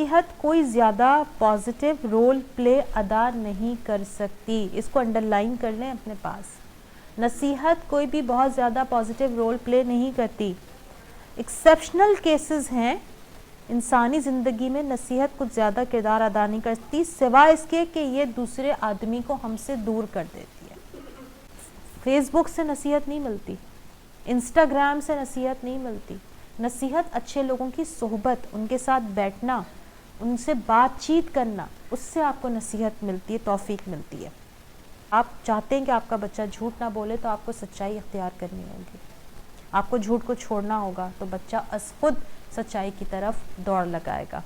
نصیحت کوئی زیادہ پازیٹیو رول پلے ادا نہیں کر سکتی. اس کو انڈر لائن کر لیں اپنے پاس. نصیحت کوئی بھی بہت زیادہ پازیٹیو رول پلے نہیں کرتی. ایکسیپشنل کیسز ہیں انسانی زندگی میں نصیحت کچھ زیادہ کردار ادا نہیں کرتی سوائے اس کے کہ یہ دوسرے آدمی کو ہم سے دور کر دیتی ہے. فیس بک سے نصیحت نہیں ملتی, انسٹاگرام سے نصیحت نہیں ملتی. نصیحت اچھے لوگوں کی صحبت, ان کے ساتھ بیٹھنا, ان سے بات چیت کرنا, اس سے آپ کو نصیحت ملتی ہے, توفیق ملتی ہے. آپ چاہتے ہیں کہ آپ کا بچہ جھوٹ نہ بولے تو آپ کو سچائی اختیار کرنی ہوگی. آپ کو جھوٹ کو چھوڑنا ہوگا تو بچہ از خود سچائی کی طرف دوڑ لگائے گا.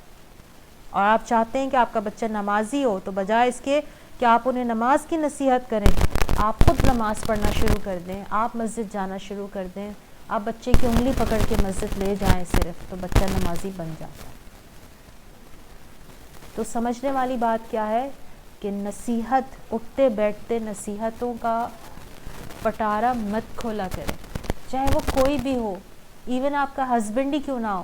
اور آپ چاہتے ہیں کہ آپ کا بچہ نمازی ہو تو بجائے اس کے کہ آپ انہیں نماز کی نصیحت کریں, آپ خود نماز پڑھنا شروع کر دیں, آپ مسجد جانا شروع کر دیں, آپ بچے کی انگلی پکڑ کے مسجد لے جائیں صرف, تو بچہ نمازی بن جاتا ہے. تو سمجھنے والی بات کیا ہے کہ نصیحت, اٹھتے بیٹھتے نصیحتوں کا پٹارا مت کھولا کریں, چاہے وہ کوئی بھی ہو, ایون آپ کا ہسبینڈ ہی کیوں نہ ہو,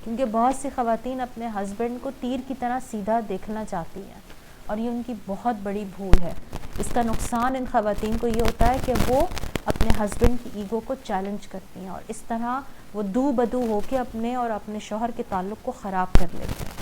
کیونکہ بہت سی خواتین اپنے ہسبینڈ کو تیر کی طرح سیدھا دیکھنا چاہتی ہیں اور یہ ان کی بہت بڑی بھول ہے. اس کا نقصان ان خواتین کو یہ ہوتا ہے کہ وہ اپنے ہسبینڈ کی ایگو کو چیلنج کرتی ہیں اور اس طرح وہ دو بدو ہو کے اپنے اور اپنے شوہر کے تعلق کو خراب کر لیتے ہیں.